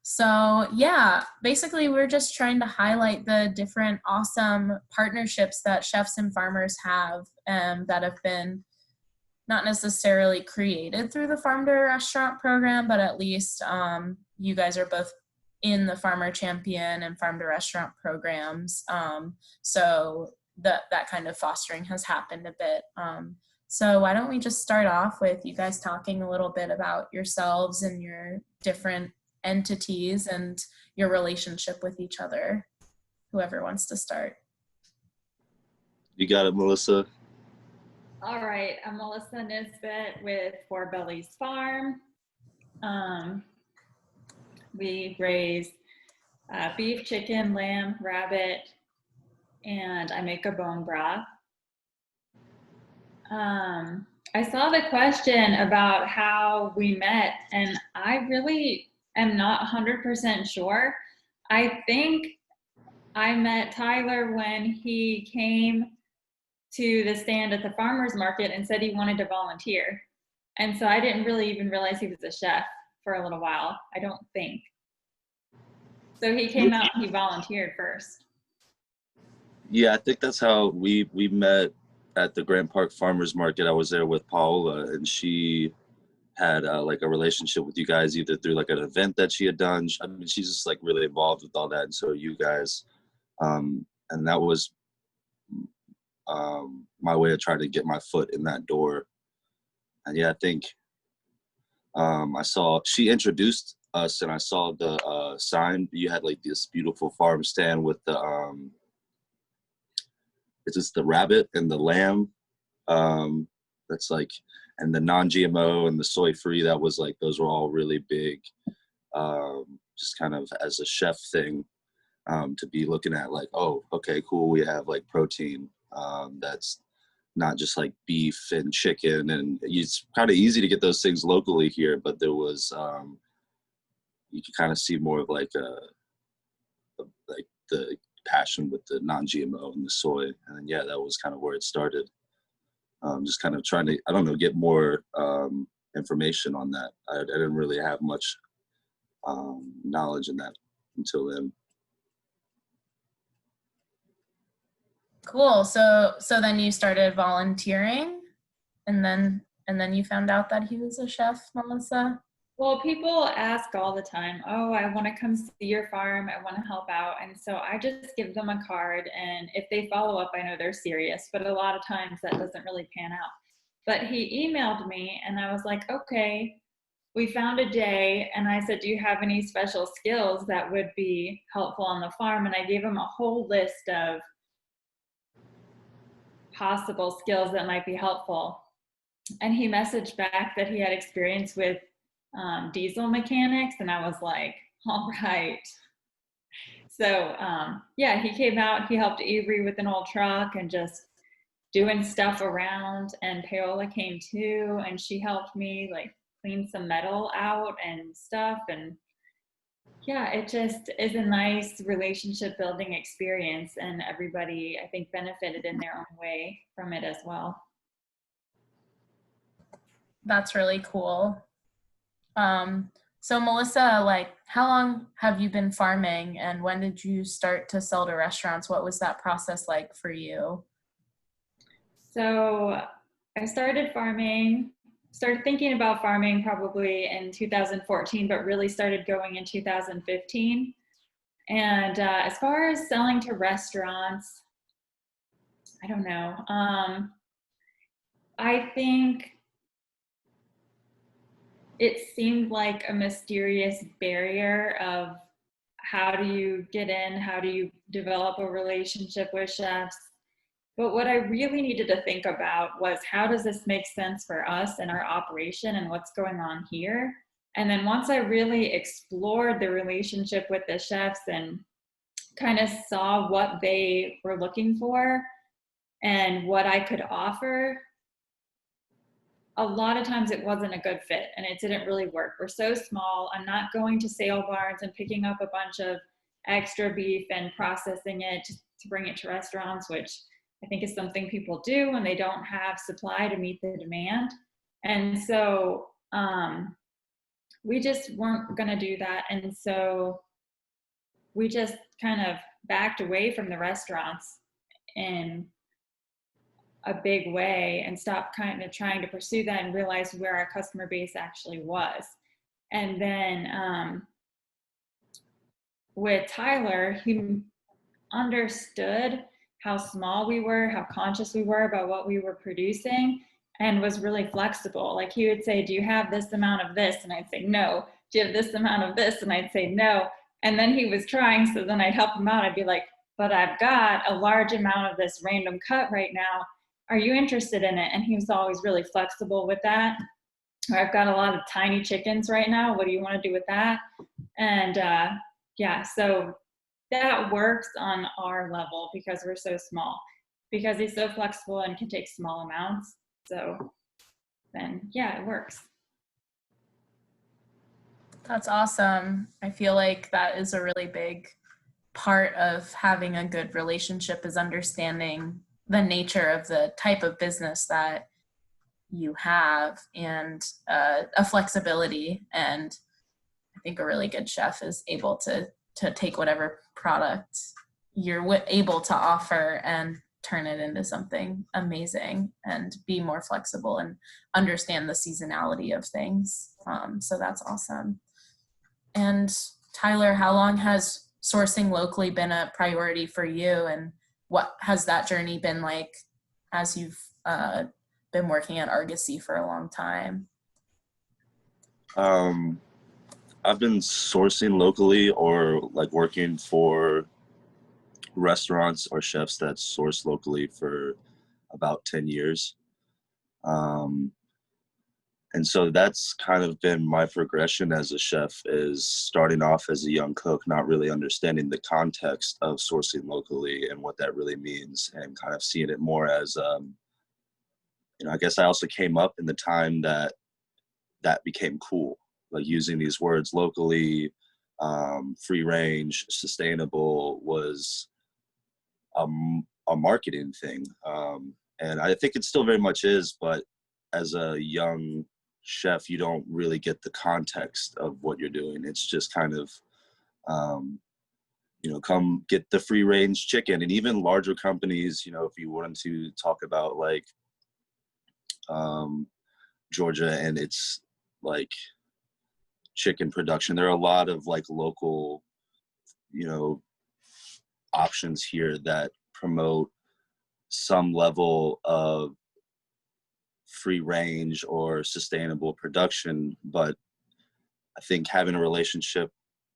So, yeah, basically, we're just trying to highlight the different awesome partnerships that chefs and farmers have that have been not necessarily created through the farm to restaurant program, but at least you guys are both in the farmer champion and farm to restaurant programs. So that kind of fostering has happened a bit. So why don't we just start off with you guys talking a little bit about yourselves and your different entities and your relationship with each other. Whoever wants to start. You got it, Melissa. All right, I'm Melissa Nisbet with Bellies Farm. We raise beef, chicken, lamb, rabbit, and I make a bone broth. I saw the question about how we met, and I really am not 100% sure. I think I met Tyler when he came to the stand at the farmer's market and said he wanted to volunteer. And so I didn't really even realize he was a chef for a little while, I don't think. So he came out and he volunteered first. Yeah, I think that's how we met at the Grant Park Farmers Market. I was there with Paola, and she had like a relationship with you guys either through like an event that she had done. I mean, she's just like really involved with all that, and so you guys, and that was my way of trying to get my foot in that door. And yeah, I think I saw she introduced us, and I saw the sign. You had like this beautiful farm stand with the it's just the rabbit and the lamb. That's like, and the non-GMO and the soy-free. That was like, those were all really big. Just kind of as a chef thing, to be looking at like, oh, okay, cool. We have like protein. That's not just like beef and chicken, and it's kind of easy to get those things locally here, but there was you can kind of see more of like like the passion with the non-GMO and the soy, and then, yeah, that was kind of where it started. Just kind of trying to, I don't know, get more information on that. I didn't really have much knowledge in that until then. Cool. So then you started volunteering, and then you found out that he was a chef, Melissa? Well, people ask all the time, oh, I want to come see your farm. I want to help out. And so I just give them a card. And if they follow up, I know they're serious, but a lot of times that doesn't really pan out. But he emailed me and I was like, okay, we found a day. And I said, do you have any special skills that would be helpful on the farm? And I gave him a whole list of possible skills that might be helpful. And he messaged back that he had experience with diesel mechanics, and I was like, all right. So yeah, he came out, he helped Avery with an old truck and just doing stuff around, and Paola came too, and she helped me like clean some metal out and stuff. And yeah, it just is a nice relationship building experience, and everybody, I think, benefited in their own way from it as well. That's really cool. So Melissa, like, how long have you been farming, and when did you start to sell to restaurants? What was that process like for you? So I started thinking about farming probably in 2014, but really started going in 2015. And as far as selling to restaurants, I don't know. I think it seemed like a mysterious barrier of how do you get in, how do you develop a relationship with chefs. But what I really needed to think about was, how does this make sense for us and our operation and what's going on here? And then once I really explored the relationship with the chefs and kind of saw what they were looking for and what I could offer, a lot of times it wasn't a good fit and it didn't really work. We're so small. I'm not going to sale barns and picking up a bunch of extra beef and processing it to bring it to restaurants, which I think is something people do when they don't have supply to meet the demand. And so we just weren't going to do that. And so we just kind of backed away from the restaurants in a big way and stopped kind of trying to pursue that and realized where our customer base actually was. And then with Tyler, he understood how small we were, how conscious we were about what we were producing, and was really flexible. Like he would say, do you have this amount of this? And I'd say, no. Do you have this amount of this? And I'd say, no. And then he was trying, so then I'd help him out. I'd be like, but I've got a large amount of this random cut right now. Are you interested in it? And he was always really flexible with that. Or I've got a lot of tiny chickens right now. What do you want to do with that? And yeah, so that works on our level because we're so small, because he's so flexible and can take small amounts. So then, yeah, it works. That's awesome. I feel like that is a really big part of having a good relationship, is understanding the nature of the type of business that you have, and a flexibility. And I think a really good chef is able to take whatever product you're able to offer and turn it into something amazing, and be more flexible and understand the seasonality of things. So that's awesome. And Tyler, how long has sourcing locally been a priority for you, and what has that journey been like as you've been working at Argosy for a long time? I've been sourcing locally, or like working for restaurants or chefs that source locally, for about 10 years. And so that's kind of been my progression as a chef, is starting off as a young cook, not really understanding the context of sourcing locally and what that really means, and kind of seeing it more as, I guess I also came up in the time that became cool, like using these words locally, free range, sustainable was a marketing thing. And I think it still very much is, but as a young chef, you don't really get the context of what you're doing. It's just kind of, come get the free range chicken. And even larger companies, if you wanted to talk about like Georgia and its like chicken production, there are a lot of like local, options here that promote some level of free range or sustainable production. But I think having a relationship,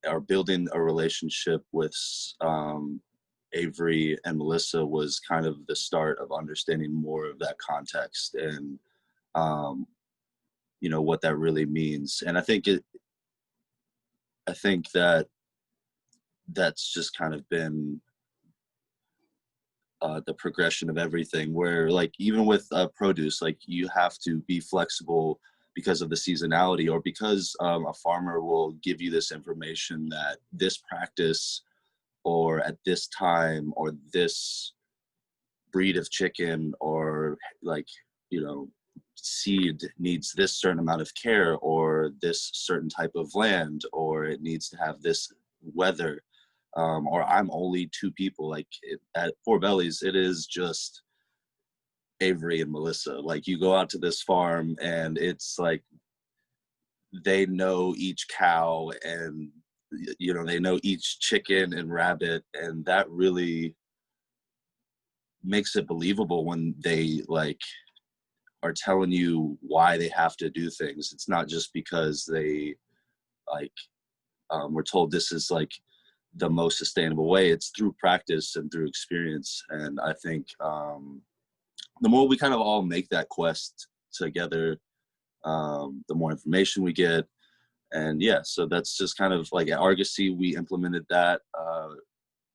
or building a relationship with Avery and Melissa, was kind of the start of understanding more of that context, and what that really means. And I think that's just kind of been the progression of everything, where like even with produce, like you have to be flexible because of the seasonality, or because a farmer will give you this information that this practice, or at this time, or this breed of chicken, or like seed needs this certain amount of care, or this certain type of land, or it needs to have this weather. Or I'm only two people. Like at Four Bellies, it is just Avery and Melissa. Like you go out to this farm, and it's like they know each cow, and they know each chicken and rabbit, and that really makes it believable when they like are telling you why they have to do things. It's not just because they like we're told this is like the most sustainable way. It's through practice and through experience. And I think the more we kind of all make that quest together, the more information we get. And yeah, so that's just kind of like at Argosy, we implemented that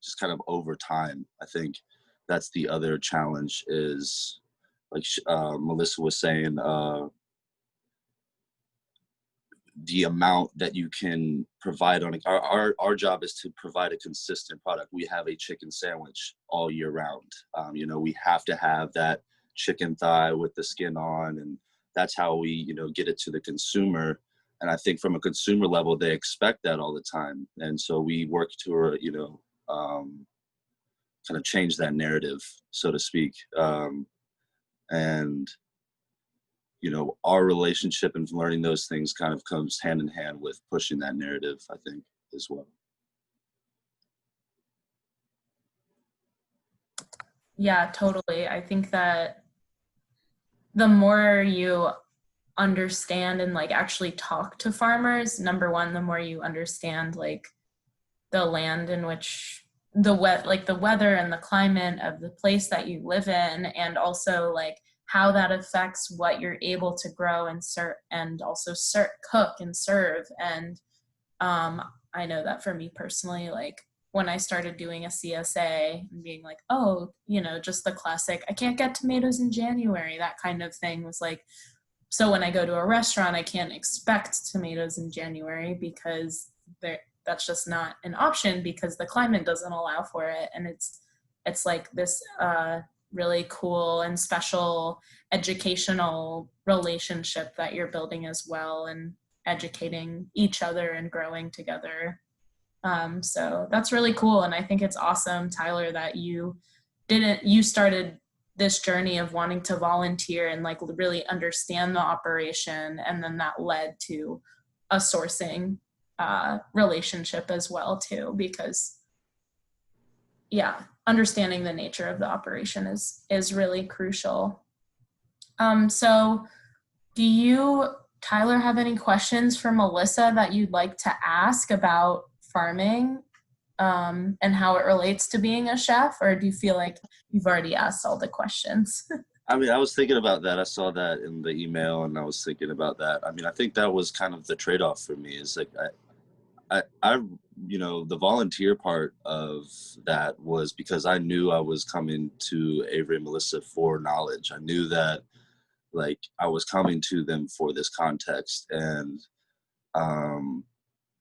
just kind of over time. I think that's the other challenge, is like Melissa was saying, the amount that you can provide on our job is to provide a consistent product. We have a chicken sandwich all year round. We have to have that chicken thigh with the skin on, and that's how we get it to the consumer. I think from a consumer level, they expect that all the time. And so we work to, kind of change that narrative, so to speak. And, our relationship and learning those things kind of comes hand in hand with pushing that narrative, I think, as well. Yeah, totally. I think that the more you understand and like actually talk to farmers, number one, the more you understand like the land in which the weather and the climate of the place that you live in, and also like how that affects what you're able to grow and serve, and also cook and serve. And I know that for me personally, like when I started doing a CSA and being like, oh, just the classic, I can't get tomatoes in January, that kind of thing was like, so when I go to a restaurant, I can't expect tomatoes in January because that's just not an option because the climate doesn't allow for it. And it's like this really cool and special educational relationship that you're building as well, and educating each other and growing together. So that's really cool. And I think it's awesome, Tyler, that you started this journey of wanting to volunteer and like really understand the operation. And then that led to a sourcing relationship as well too, because understanding the nature of the operation is really crucial. So do you, Tyler, have any questions for Melissa that you'd like to ask about farming and how it relates to being a chef, or do you feel like you've already asked all the questions? I mean, I was thinking about that. I saw that in the email and I was thinking about that. I mean, I think that was kind of the trade-off for me, is like, I the volunteer part of that was because I knew I was coming to Avery and Melissa for knowledge. I knew that like I was coming to them for this context, and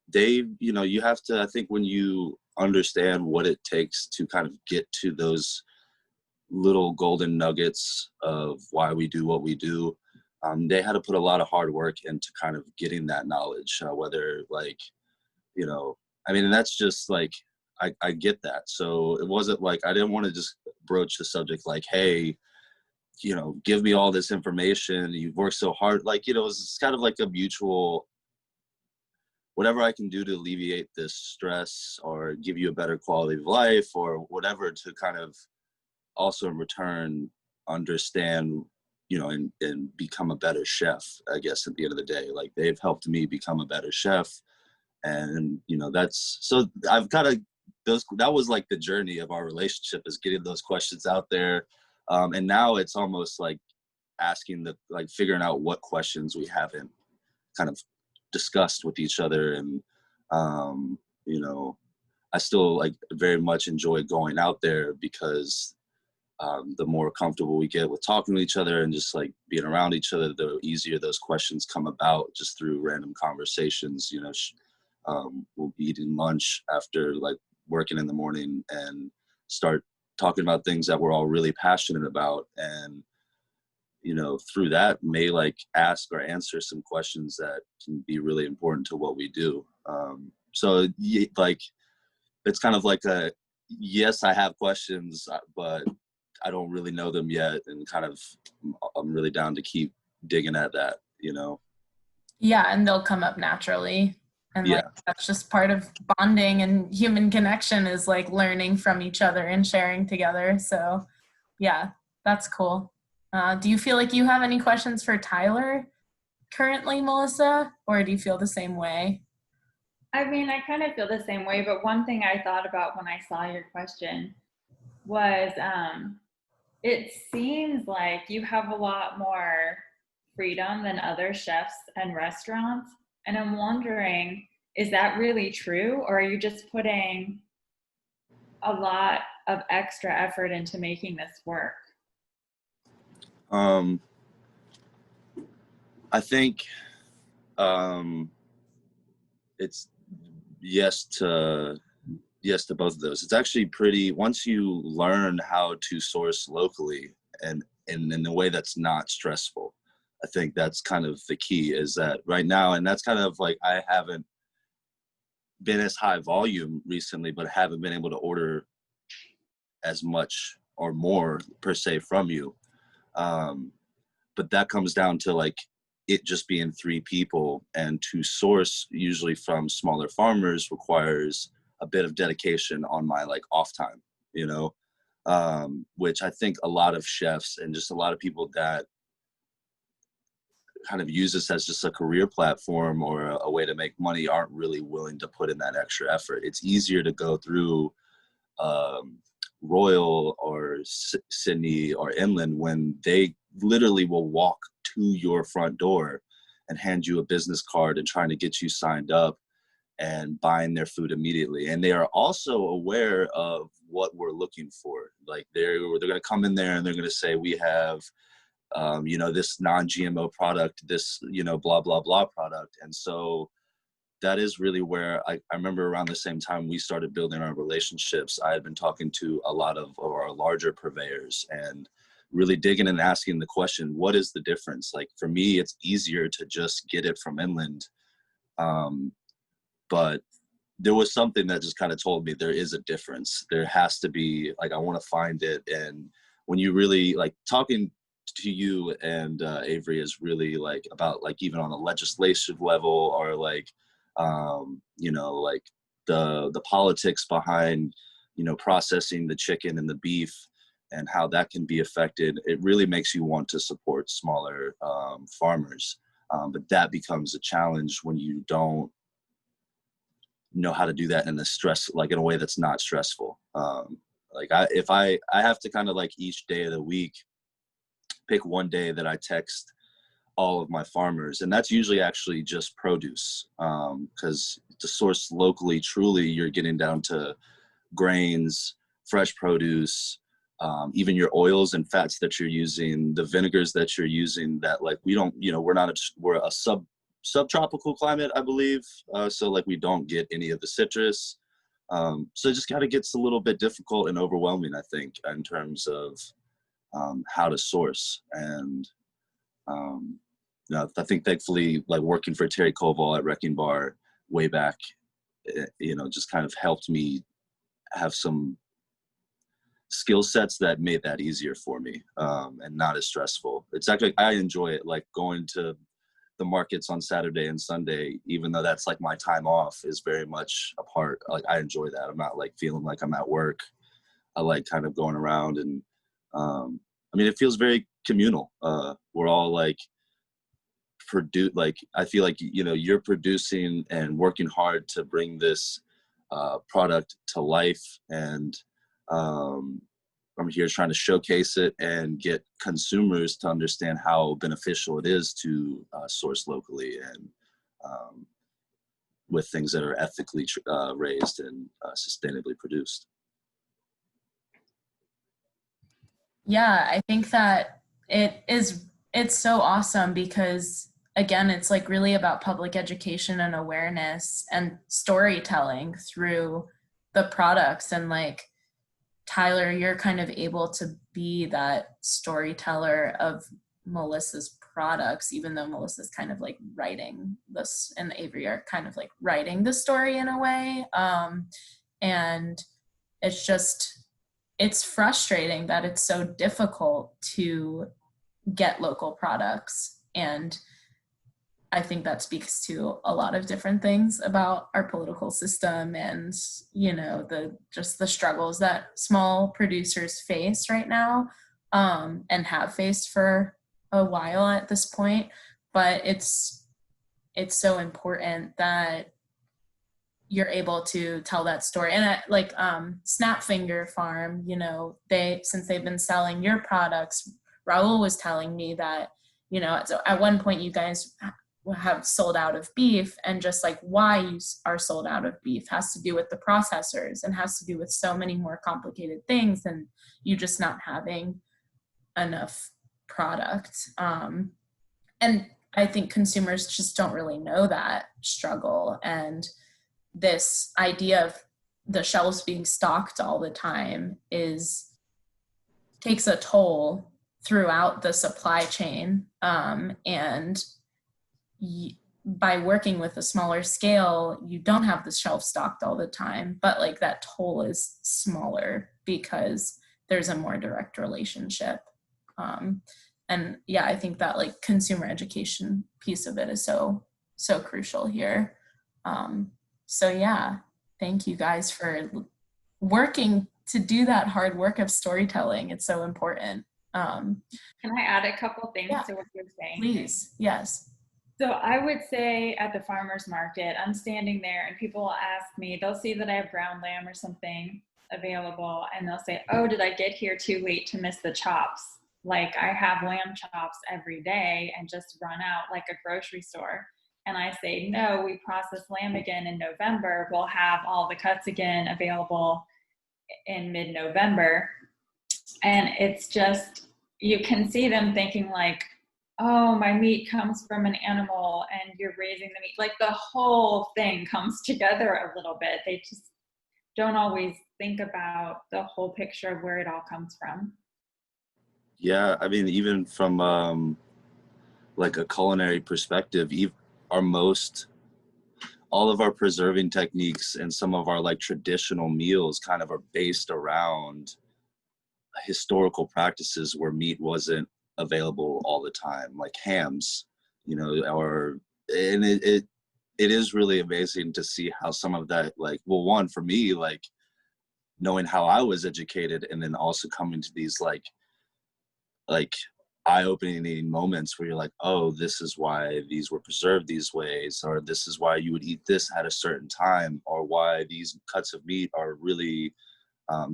they, you have to, I think when you understand what it takes to kind of get to those little golden nuggets of why we do what we do, they had to put a lot of hard work into kind of getting that knowledge, whether like, I mean, and that's just like, I get that. So it wasn't like, I didn't want to just broach the subject like, hey, give me all this information. You've worked so hard. Like, it's kind of like a mutual, whatever I can do to alleviate this stress or give you a better quality of life or whatever, to kind of also in return understand, and become a better chef, I guess, at the end of the day. Like, they've helped me become a better chef. And, that's, so I've kind of, that was like the journey of our relationship, is getting those questions out there. And now it's almost like asking figuring out what questions we haven't kind of discussed with each other. And, I still like very much enjoy going out there because the more comfortable we get with talking to each other and just like being around each other, the easier those questions come about just through random conversations. We'll be eating lunch after like working in the morning and start talking about things that we're all really passionate about. And, through that may like ask or answer some questions that can be really important to what we do. So like, it's kind of like yes, I have questions, but I don't really know them yet. And kind of, I'm really down to keep digging at that, Yeah, and they'll come up naturally. And yeah. like, that's just part of bonding and human connection, is like learning from each other and sharing together. So yeah, that's cool. Do you feel like you have any questions for Tyler currently, Melissa, or do you feel the same way? I mean, I kind of feel the same way, but one thing I thought about when I saw your question was it seems like you have a lot more freedom than other chefs and restaurants. And I'm wondering, is that really true? Or are you just putting a lot of extra effort into making this work? I think it's yes to both of those. It's actually pretty, once you learn how to source locally and in a way that's not stressful, I think that's kind of the key, is that right now, and that's kind of like, I haven't been as high volume recently, but haven't been able to order as much or more per se from you. But that comes down to like it just being 3 people, and to source usually from smaller farmers requires a bit of dedication on my like off time, you know, which I think a lot of chefs and just a lot of people that kind of use this as just a career platform or a way to make money aren't really willing to put in that extra effort. It's easier to go through Royal or Sydney or Inland when they literally will walk to your front door and hand you a business card and trying to get you signed up and buying their food immediately. And they are also aware of what we're looking for. Like they're going to come in there and they're going to say, we have you know, this non-GMO product, this, you know, blah, blah, blah product. And so that is really where I remember around the same time we started building our relationships, I had been talking to a lot of our larger purveyors and really digging and asking the question, what is the difference? Like for me, it's easier to just get it from Inland. But there was something that just kind of told me there is a difference. There has to be, like, I want to find it. And when you really like talking to you and Avery is really like about like even on a legislative level or like you know, like the politics behind, you know, processing the chicken and the beef and how that can be affected. It really makes you want to support smaller farmers, but that becomes a challenge when you don't know how to do that in a stress, like in a way that's not stressful. Like if I have to kind of like each day of the week pick one day that I text all of my farmers, and that's usually actually just produce, because to source locally, truly, you're getting down to grains, fresh produce, even your oils and fats that you're using, the vinegars that you're using. That like we don't, you know, we're a subtropical climate, I believe, so like we don't get any of the citrus. So it just kind of gets a little bit difficult and overwhelming, I think, in terms of how to source. And you know, I think thankfully, like working for Terry Koval at Wrecking Bar way back, you know, just kind of helped me have some skill sets that made that easier for me, and not as stressful. It's actually, I enjoy it, like going to the markets on Saturday and Sunday, even though that's like my time off, is very much a part. Like I enjoy that. I'm not like feeling like I'm at work. I like kind of going around and I mean, it feels very communal. We're all like like I feel like, you know, you're producing and working hard to bring this product to life, and I'm here trying to showcase it and get consumers to understand how beneficial it is to source locally and with things that are ethically raised and sustainably produced. Yeah, I think that it's so awesome because again, it's like really about public education and awareness and storytelling through the products. And like Tyler, you're kind of able to be that storyteller of Melissa's products, even though Melissa's kind of like writing this and Avery are kind of like writing the story in a way. And it's just, it's frustrating that it's so difficult to get local products. And I think that speaks to a lot of different things about our political system and, you know, just the struggles that small producers face right now, and have faced for a while at this point. But it's so important that you're able to tell that story. And like Snapfinger Farm, you know, since they've been selling your products, Raul was telling me that, you know, so at one point you guys have sold out of beef, and just like why you are sold out of beef has to do with the processors and has to do with so many more complicated things than you just not having enough product. And I think consumers just don't really know that struggle, and this idea of the shelves being stocked all the time takes a toll throughout the supply chain. And by working with a smaller scale, you don't have the shelf stocked all the time, but like that toll is smaller because there's a more direct relationship. And yeah, I think that like consumer education piece of it is so crucial here. So yeah, thank you guys for working to do that hard work of storytelling. It's so important. Can I add a couple things Yeah, to what you're saying? please. Yes. So I would say at the farmer's market, I'm standing there and people will ask me, they'll see that I have ground lamb or something available and they'll say, oh, did I get here too late to miss the chops? Like I have lamb chops every day and just run out like a grocery store. And I say, no, we process lamb again in November. We'll have all the cuts again available in mid-November. And it's just, you can see them thinking like, oh, my meat comes from an animal and you're raising the meat. Like the whole thing comes together a little bit. They just don't always think about the whole picture of where it all comes from. Yeah, I mean, even from like a culinary perspective, all of our preserving techniques and some of our like traditional meals kind of are based around historical practices where meat wasn't available all the time, like hams, and it is really amazing to see how some of that, like, well, one, for me, like knowing how I was educated and then also coming to these like eye-opening moments where you're like, oh, this is why these were preserved these ways, or this is why you would eat this at a certain time, or why these cuts of meat are really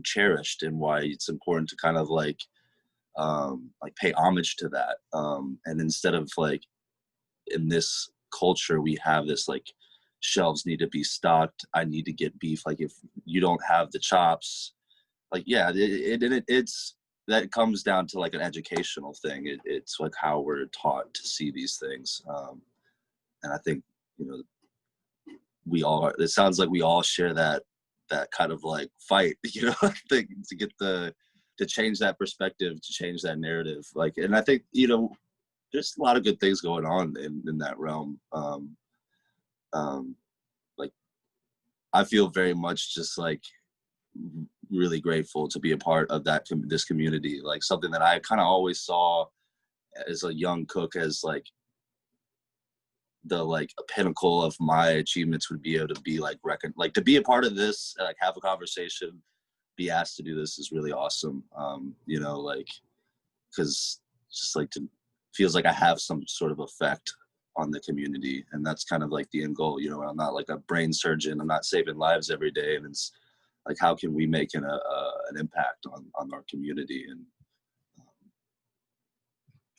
cherished, and why it's important to kind of like pay homage to that. And instead of like in this culture, we have this like shelves need to be stocked. I need to get beef. Like if you don't have the chops, like yeah, it's that comes down to like an educational thing. It's like how we're taught to see these things, and I think we all. It sounds like we all share that kind of like fight, I think to get to change that perspective, to change that narrative. Like, and I think there's a lot of good things going on in that realm. Like, I feel very much just like really grateful to be a part of this community, like something that I kind of always saw as a young cook as like the like a pinnacle of my achievements would be able to be like like to be a part of this, like have a conversation, be asked to do this is really awesome. Like because just like to feels like I have some sort of effect on the community, and that's kind of like the end goal. I'm not like a brain surgeon, I'm not saving lives every day, and it's like, how can we make an impact on our community? And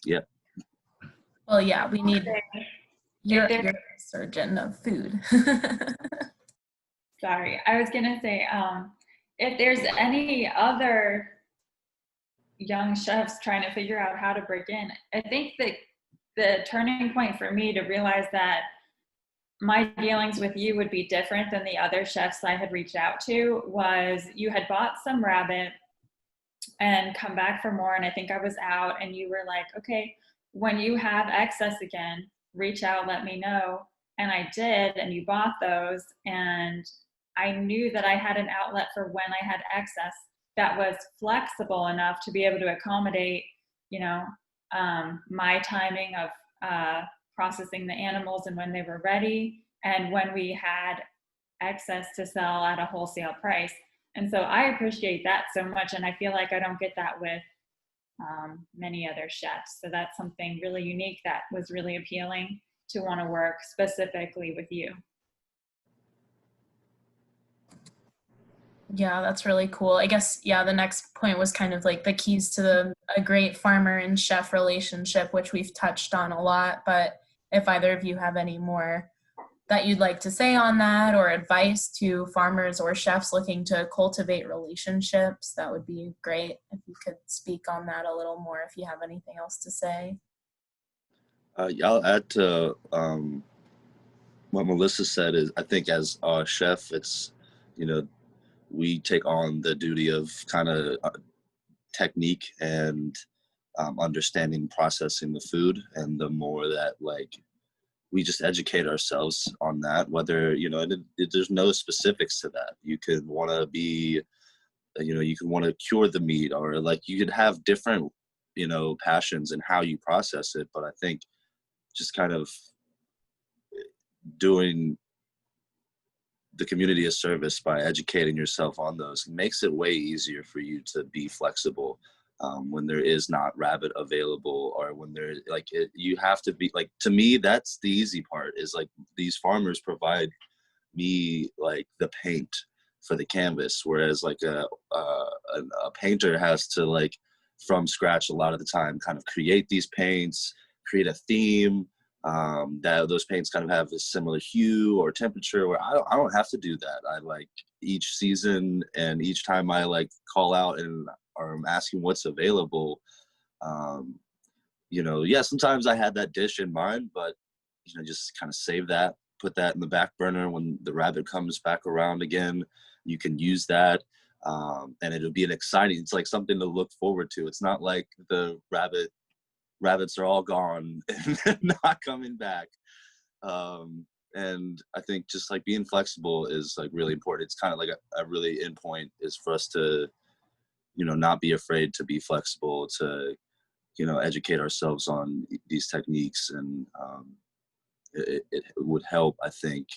yeah. Well, yeah, we need you're a surgeon of food. Sorry, I was gonna say, if there's any other young chefs trying to figure out how to break in, I think that the turning point for me to realize that my dealings with you would be different than the other chefs I had reached out to was you had bought some rabbit and come back for more. And I think I was out and you were like, okay, when you have excess again, reach out, let me know. And I did, and you bought those. And I knew that I had an outlet for when I had excess that was flexible enough to be able to accommodate, my timing of processing the animals and when they were ready, and when we had excess to sell at a wholesale price. And so I appreciate that so much, and I feel like I don't get that with many other chefs. So that's something really unique that was really appealing to want to work specifically with you. Yeah, that's really cool. I guess, yeah, the next point was kind of like the keys to a great farmer and chef relationship, which we've touched on a lot. But if either of you have any more that you'd like to say on that, or advice to farmers or chefs looking to cultivate relationships, that would be great if you could speak on that a little more, if you have anything else to say. I'll add to what Melissa said. Is I think as a chef, it's we take on the duty of kind of technique and understanding processing the food, and the more that like we just educate ourselves on that, whether, you know, there's no specifics to that. You could want to be, you know, you could want to cure the meat, or like you could have different, you know, passions in how you process it. But I think just kind of doing the community a service by educating yourself on those makes it way easier for you to be flexible when there is not rabbit available, or when there like you have to be like, to me that's the easy part, is like these farmers provide me like the paint for the canvas, whereas like a painter has to like from scratch a lot of the time kind of create these paints, create a theme, that those paints kind of have a similar hue or temperature, where I don't have to do that. I like each season and each time I like call out and or I'm asking what's available, um, you know, yeah, sometimes I had that dish in mind, but you know, just kind of save that, put that in the back burner. When the rabbit comes back around again, you can use that, and it'll be an exciting. It's like something to look forward to. It's not like the rabbits are all gone and they're not coming back. And I think just like being flexible is like really important. It's kind of like a really end point is for us to, you know, not be afraid to be flexible, to, you know, educate ourselves on these techniques. And it would help, I think,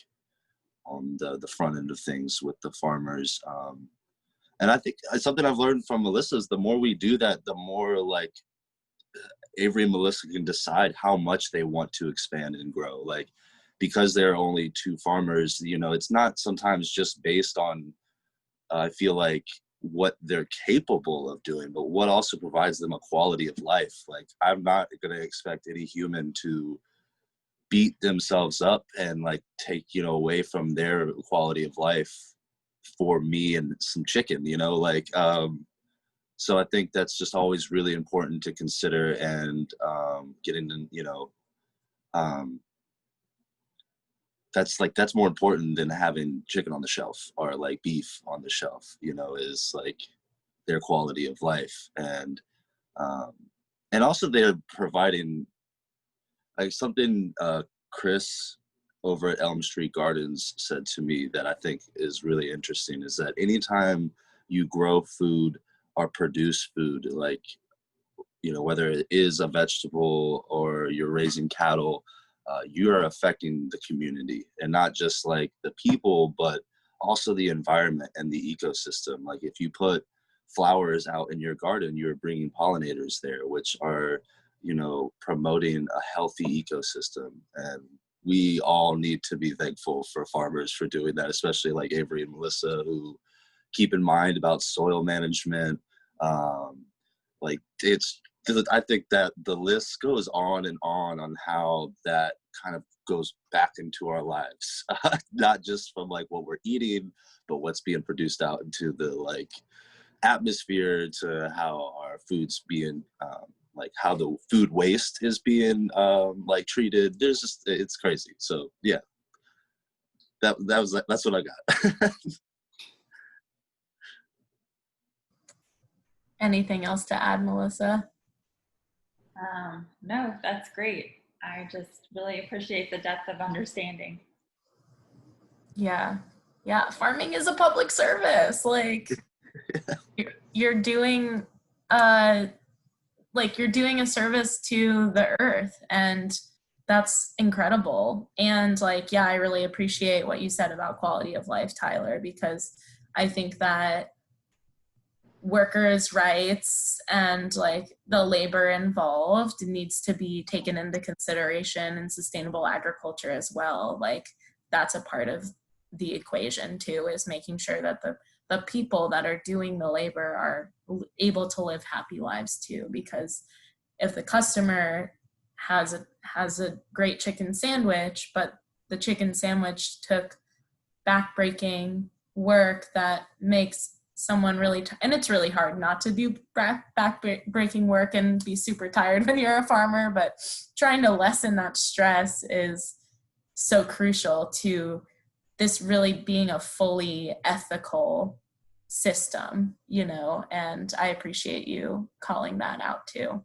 on the front end of things with the farmers. And I think something I've learned from Melissa is the more we do that, the more like Avery and Melissa can decide how much they want to expand and grow. Like, because there are only two farmers, you know, it's not sometimes just based on, I feel like, what they're capable of doing, but what also provides them a quality of life. Like, I'm not going to expect any human to beat themselves up and like take, you know, away from their quality of life for me and some chicken, you know, like, so I think that's just always really important to consider, and getting to, you know, that's more important than having chicken on the shelf or like beef on the shelf, you know, is like their quality of life. Um, and also they're providing like something Chris over at Elm Street Gardens said to me that I think is really interesting, is that anytime you grow food or produce food, like, you know, whether it is a vegetable or you're raising cattle, you are affecting the community, and not just like the people, but also the environment and the ecosystem. Like if you put flowers out in your garden, you're bringing pollinators there, which are, you know, promoting a healthy ecosystem. And we all need to be thankful for farmers for doing that, especially like Avery and Melissa, who keep in mind about soil management. Like it's, I think that the list goes on how that kind of goes back into our lives, not just from like what we're eating, but what's being produced out into the like atmosphere, to how our food's being, like how the food waste is being like treated. There's just, it's crazy. So yeah, that's what I got. Anything else to add, Melissa? No, that's great. I just really appreciate the depth of understanding. Yeah. Yeah. Farming is a public service. Like you're doing like you're doing a service to the earth, and that's incredible. And like, yeah, I really appreciate what you said about quality of life, Tyler, because I think that workers' rights and like the labor involved needs to be taken into consideration in sustainable agriculture as well. Like that's a part of the equation too, is making sure that the people that are doing the labor are able to live happy lives too. Because if the customer has a great chicken sandwich, but the chicken sandwich took backbreaking work that makes someone really and it's really hard not to do back-breaking work and be super tired when you're a farmer, but trying to lessen that stress is so crucial to this really being a fully ethical system, you know, and I appreciate you calling that out too.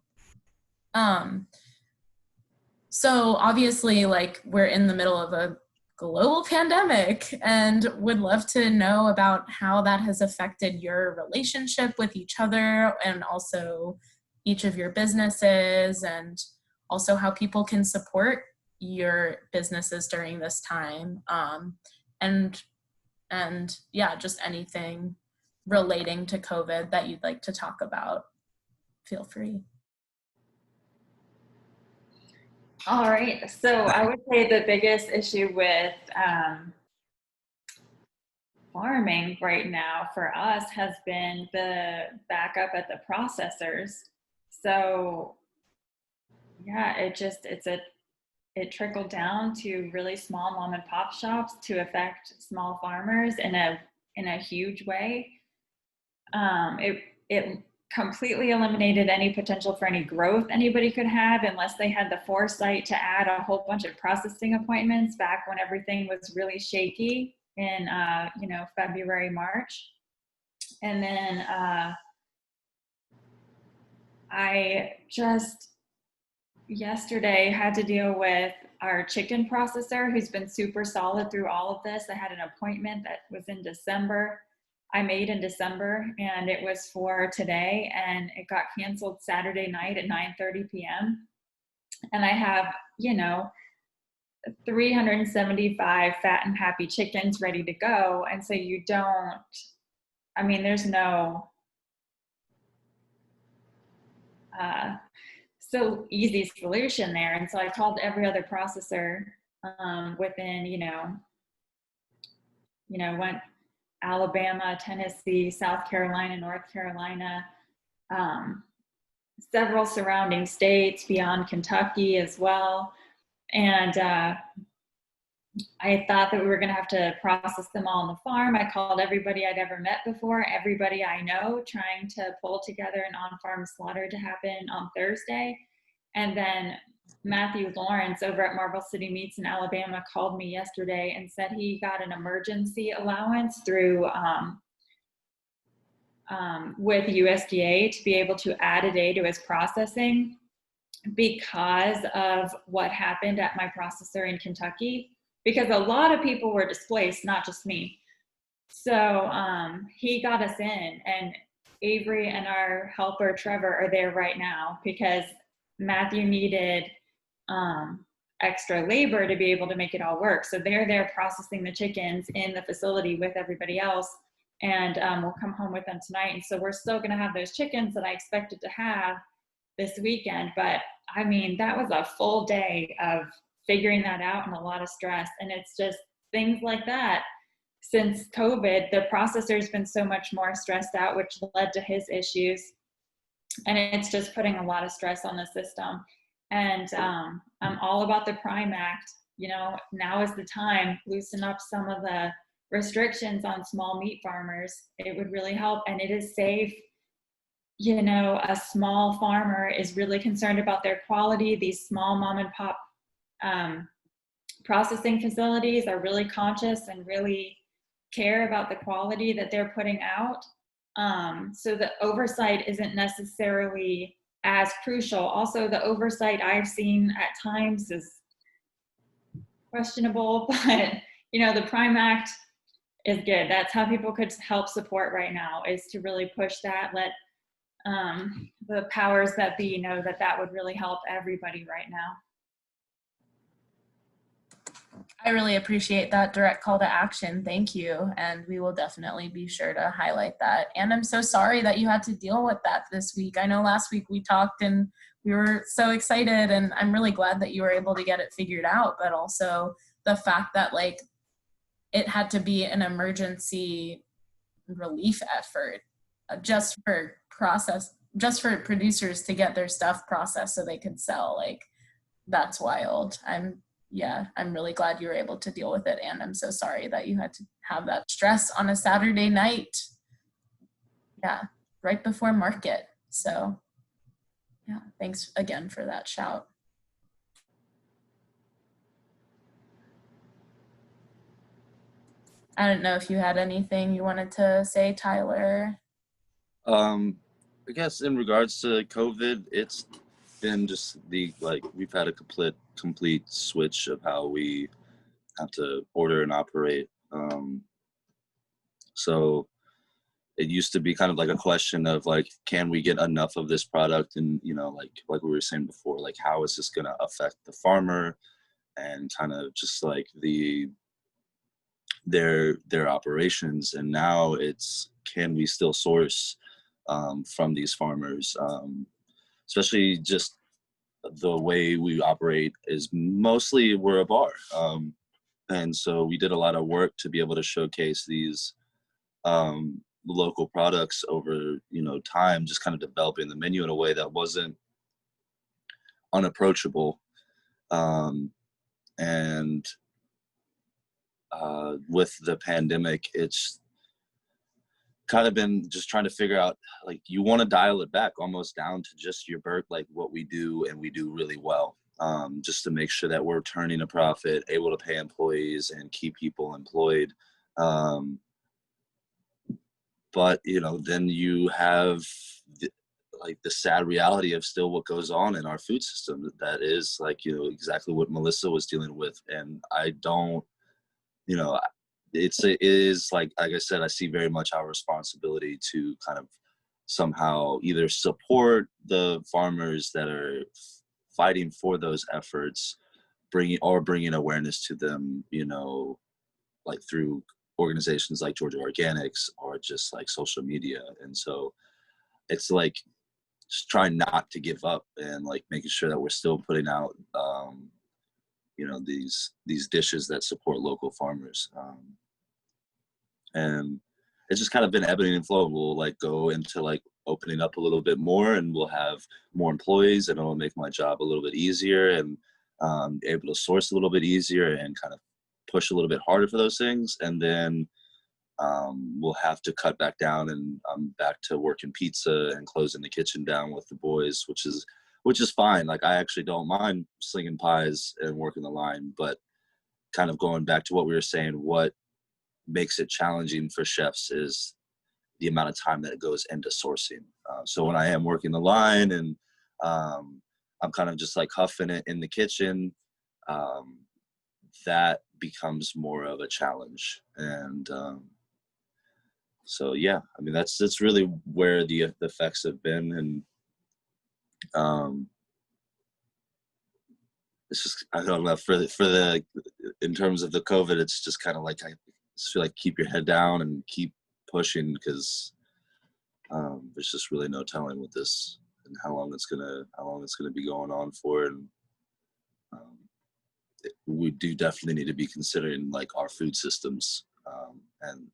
So obviously, like, we're in the middle of a global pandemic and would love to know about how that has affected your relationship with each other and also each of your businesses, and also how people can support your businesses during this time. And yeah, just anything relating to COVID that you'd like to talk about, feel free. All right. So I would say the biggest issue with farming right now for us has been the backup at the processors. So yeah, it trickled down to really small mom and pop shops to affect small farmers in a huge way. It completely eliminated any potential for any growth anybody could have unless they had the foresight to add a whole bunch of processing appointments back when everything was really shaky in February, March. And then I just yesterday had to deal with our chicken processor who's been super solid through all of this. I had an appointment that was in December. I made in December and it was for today, and it got canceled Saturday night at 9:30 p.m. And I have, 375 fat and happy chickens ready to go. And so there's no so easy solution there. And so I called every other processor within, went Alabama, Tennessee, South Carolina, North Carolina, several surrounding states beyond Kentucky as well. And I thought that we were going to have to process them all on the farm. I called everybody I'd ever met before, everybody I know, trying to pull together an on-farm slaughter to happen on Thursday. And then Matthew Lawrence over at Marble City Meats in Alabama called me yesterday and said he got an emergency allowance through with USDA to be able to add a day to his processing because of what happened at my processor in Kentucky, because a lot of people were displaced, not just me. So he got us in, and Avery and our helper Trevor are there right now because Matthew needed extra labor to be able to make it all work. So they're there processing the chickens in the facility with everybody else, and we'll come home with them tonight. And so we're still going to have those chickens that I expected to have this weekend. But I mean, that was a full day of figuring that out and a lot of stress. And it's just things like that. Since COVID, the processor's been so much more stressed out, which led to his issues. And it's just putting a lot of stress on the system. And I'm all about the Prime Act. Now is the time, loosen up some of the restrictions on small meat farmers. It would really help, and it is safe. A small farmer is really concerned about their quality. These small mom and pop processing facilities are really conscious and really care about the quality that they're putting out. So the oversight isn't necessarily as crucial. Also, the oversight I've seen at times is questionable, but the Prime Act is good. That's how people could help support right now, is to really push that, let the powers that be know that would really help everybody right now. I really appreciate that direct call to action. Thank you. And we will definitely be sure to highlight that. And I'm so sorry that you had to deal with that this week. I know last week we talked and we were so excited, and I'm really glad that you were able to get it figured out, but also the fact that it had to be an emergency relief effort just for producers to get their stuff processed so they could sell. That's wild. I'm really glad you were able to deal with it, and I'm so sorry that you had to have that stress on a Saturday night. Yeah, right before market. So yeah, thanks again for that shout. I don't know if you had anything you wanted to say, Tyler. I guess in regards to COVID, it's been just we've had a complete switch of how we have to order and operate. So it used to be kind of like a question of like, can we get enough of this product? And, you know, like we were saying before, like, how is this going to affect the farmer and kind of just like their operations? And now it's, can we still source from these farmers? Especially just the way we operate is mostly we're a bar. And so we did a lot of work to be able to showcase these local products over, you know, time, just kind of developing the menu in a way that wasn't unapproachable. And with the pandemic, it's kind of been just trying to figure out, like, you want to dial it back almost down to just your like what we do, and we do really well, just to make sure that we're turning a profit, able to pay employees and keep people employed. But, you know, then you have the sad reality of still what goes on in our food system. That is, like, you know, exactly what Melissa was dealing with. And I don't, you know, it is like I said, I see very much our responsibility to kind of somehow either support the farmers that are fighting for those efforts, bringing awareness to them, you know, like through organizations like Georgia Organics or just like social media. And so it's like just trying not to give up and like making sure that we're still putting out you know, these dishes that support local farmers. And it's just kind of been ebbing and flowing. We'll like go into like opening up a little bit more, and we'll have more employees, and it'll make my job a little bit easier, and able to source a little bit easier and kind of push a little bit harder for those things. And then we'll have to cut back down, and I'm back to working pizza and closing the kitchen down with the boys, which is fine. Like, I actually don't mind slinging pies and working the line, but kind of going back to what we were saying, what makes it challenging for chefs is the amount of time that goes into sourcing. So when I am working the line and I'm kind of just like huffing it in the kitchen, that becomes more of a challenge. And so, yeah, I mean, that's really where the effects have been. And it's just, I don't know, for the in terms of the COVID, it's just kind of like, I just feel like keep your head down and keep pushing, because there's just really no telling with this and how long it's gonna be going on for. And we do definitely need to be considering like our food systems and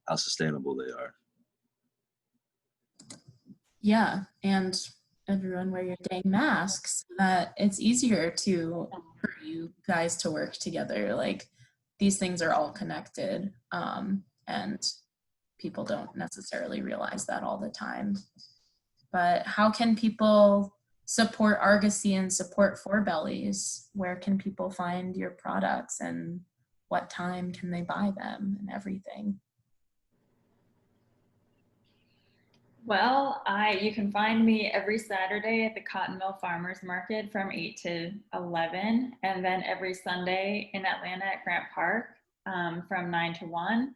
how sustainable they are. Yeah, and everyone wear your dang masks so that it's easier for you guys to work together. Like, these things are all connected, and people don't necessarily realize that all the time. But how can people support Argosy and support For Bellies? Where can people find your products, and what time can they buy them, and everything? Well, you can find me every Saturday at the Cotton Mill Farmers Market from 8 to 11, and then every Sunday in Atlanta at Grant Park from 9 to 1.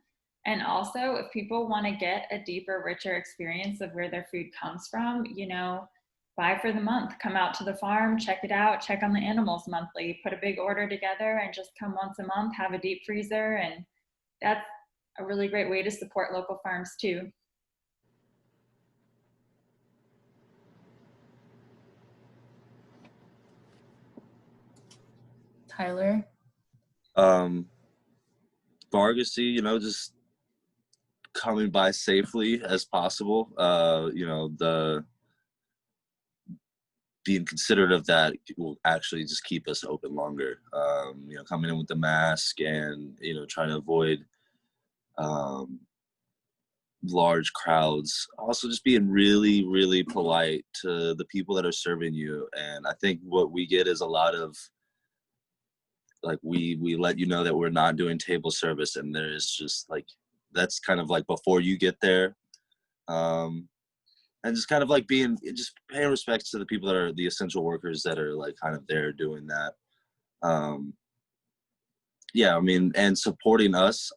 And also, if people want to get a deeper, richer experience of where their food comes from, you know, buy for the month. Come out to the farm, check it out, check on the animals monthly, put a big order together, and just come once a month, have a deep freezer. And that's a really great way to support local farms too. Tyler? Argosy, you know, just coming by safely as possible. You know, the being considerate of that will actually just keep us open longer. You know, coming in with the mask and, you know, trying to avoid large crowds. Also, just being really, really polite to the people that are serving you. And I think what we get is a lot of, like, we let you know that we're not doing table service, and there's just like, that's kind of like before you get there. and just kind of like just paying respects to the people that are the essential workers that are like kind of there doing that. Yeah, I mean, and supporting us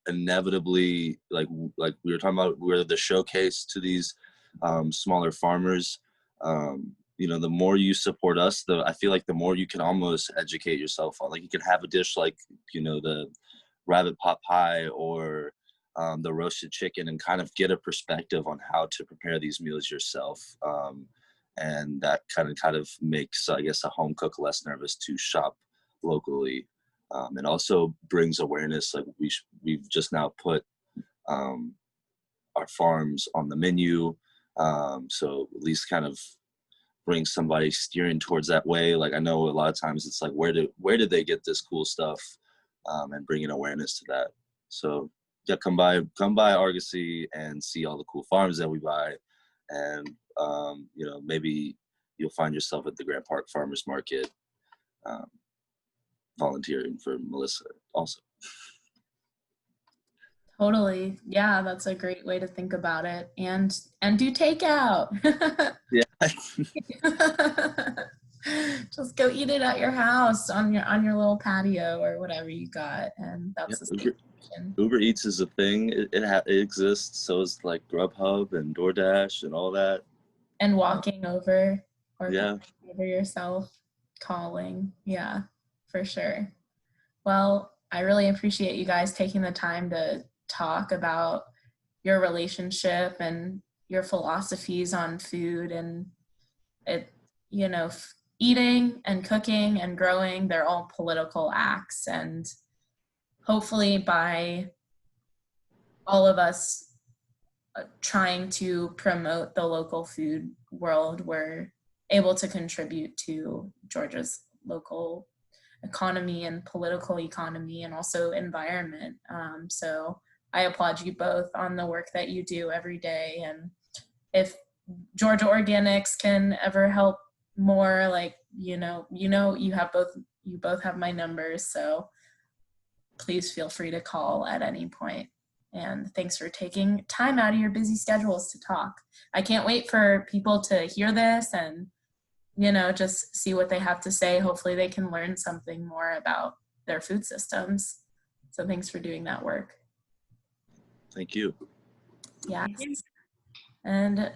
inevitably, like we were talking about, we're the showcase to these smaller farmers. You know, the more you support us, I feel like the more you can almost educate yourself on. Like you can have a dish like, you know, the rabbit pot pie or the roasted chicken, and kind of get a perspective on how to prepare these meals yourself. And that kind of makes, I guess, a home cook less nervous to shop locally. And also brings awareness. Like we've just now put our farms on the menu, so at least kind of bring somebody steering towards that way. Like I know a lot of times it's like, where did they get this cool stuff, and bringing awareness to that. So yeah, come by Argosy and see all the cool farms that we buy, and you know, maybe you'll find yourself at the Grant Park Farmers Market. Volunteering for Melissa also. Totally. Yeah, that's a great way to think about it. And do takeout. Yeah. Just go eat it at your house on your little patio or whatever you got, and that's the solution. Uber Eats is a thing. It exists. So it's like Grubhub and DoorDash and all that. And walking over or yeah, over yourself, calling. Yeah, for sure. Well, I really appreciate you guys taking the time to talk about your relationship and your philosophies on food, and it, you know, eating and cooking and growing, they're all political acts, and hopefully by all of us trying to promote the local food world, we're able to contribute to Georgia's local economy and political economy, and also environment. So I applaud you both on the work that you do every day. And if Georgia Organics can ever help more, like, you both have my numbers, so please feel free to call at any point. And thanks for taking time out of your busy schedules to talk. I can't wait for people to hear this and, you know, just see what they have to say. Hopefully they can learn something more about their food systems. So thanks for doing that work. Thank you. Yeah. Thank you. And